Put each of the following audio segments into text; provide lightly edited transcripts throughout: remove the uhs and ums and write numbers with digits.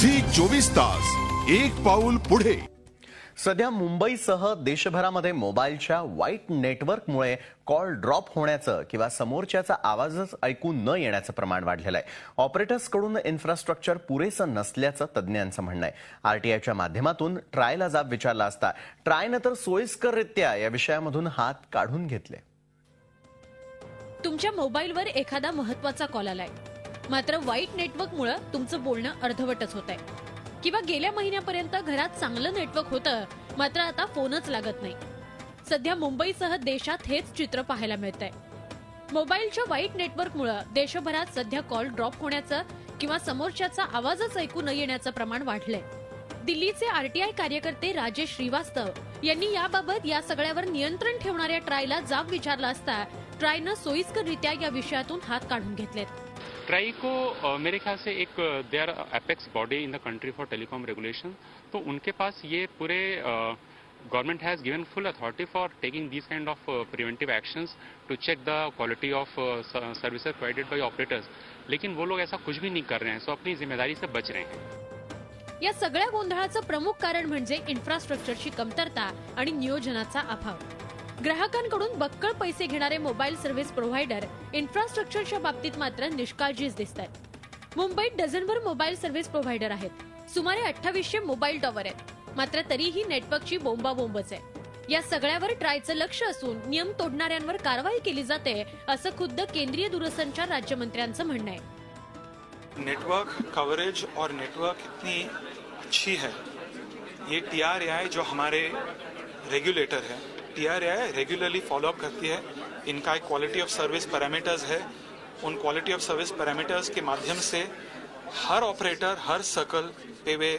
Zee 24 तास एक पाऊल पुढे। सध्या मुंबईसह देशभरामध्ये मोबाईलच्या वाईट नेटवर्कमुळे कॉल ड्रॉप होण्याचं किंवा समोरच्याचा आवाजच ऐकू न येण्याचं प्रमाण वाढलेलं आहे। ऑपरेटर्सकडून इन्फ्रास्ट्रक्चर पुरेसं नसल्याचं तज्ज्ञांचं म्हणणं आहे। आरटीआयच्या माध्यमातून ट्रायला जाब विचारला असता ट्रायनं तर सोयीस्कररित्या या विषयामधून हात काढून घेतले। तुमच्या मोबाईलवर एखादा महत्त्वाचा कॉल आलाय, मात्र वाईट नेटवर्कमुळे तुमचं बोलणं अर्धवटच होतंय, किंवा गेल्या महिन्यापर्यंत घरात चांगलं नेटवर्क होतं मात्र आता फोनच लागत नाही। सध्या मुंबईसह देशात हेच चित्र पाहायला मिळतंय। मोबाईलच्या वाईट नेटवर्कमुळे देशभरात सध्या कॉल ड्रॉप होण्याचं किंवा समोरच्याचा आवाजच ऐकू न येण्याचं प्रमाण वाढलंय। दिल्लीचे आरटीआय कार्यकर्ते राजेश श्रीवास्तव यांनी याबाबत या सगळ्यावर नियंत्रण ठेवणाऱ्या ट्रायला जाब विचारला असता ट्रायनं सोयीस्कररित्या या विषयातून हात काढून घेतलेत। ट्राई को मेरे ख्याल से एक they are apex body in the country for telecom regulation, तो उनके पास ये पूरे government has given full authority for taking these kind of preventive actions to check the quality of services provided by operators, लेकिन वो लोग ऐसा कुछ भी नहीं कर रहे हैं, सो अपनी जिम्मेदारी से बच रहे हैं। या सगळ्या गोंधळाचं प्रमुख कारण म्हणजे इन्फ्रास्ट्रक्चरची कमतरता आणि नियोजनाचा अभाव। ग्राहकांकडून बक्कळ पैसे घेणारे मोबाईल सर्व्हिस प्रोव्हायडर इन्फ्रास्ट्रक्चरच्या बाबतीत मात्र निष्काळजीच दिसतात। मुंबईत डझनभर मोबाईल सर्व्हिस प्रोव्हायडर आहेत, सुमारे 2800 मोबाईल टॉवर आहेत, मात्र तरीही नेटवर्कची बोंबाबोंबच आहे। या सगळ्यावर ट्रायचं लक्ष असून नियम तोडणाऱ्यांवर कारवाई केली जाते असं खुद्द केंद्रीय दूरसंचार राज्यमंत्र्यांचं म्हणणं आहे। नेटवर्क कवरेज और नेटवर्क इतनी अच्छी है, ये TRAI जो हमारे रेगुलेटर है, TRAI रेगुलरली फॉलोअप करती है। इनका एक क्वालिटी ऑफ सर्विस पैरामीटर्स है, उन क्वालिटी ऑफ सर्विस पैरामीटर्स के माध्यम से हर ऑपरेटर हर सर्कल पे वे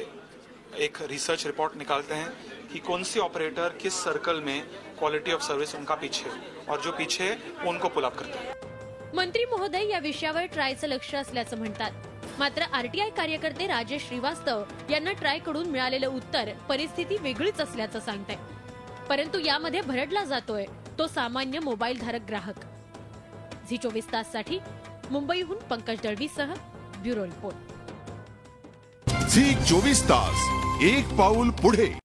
एक रिसर्च रिपोर्ट निकालते हैं कि कौन सी ऑपरेटर किस सर्कल में क्वालिटी ऑफ सर्विस उनका पीछे, और जो पीछे है उनको पुल अप करते हैं। मंत्री महोदय या विषयावर ट्रायचं लक्ष असल्याचं म्हणतात, मात्र आरटीआय कार्यकर्ते राजेश श्रीवास्तव यांना ट्रायकडून मिळालेलं उत्तर परिस्थिती वेगळीच असल्याचं सांगताय। परंतु यामध्ये भरडला जातोय तो सामान्य मोबाईल धारक ग्राहक। झी 24 ताससाठी मुंबईहून पंकज दळवीसह ब्युरो रिपोर्ट। झी 24 तास एक पाऊल पुढे।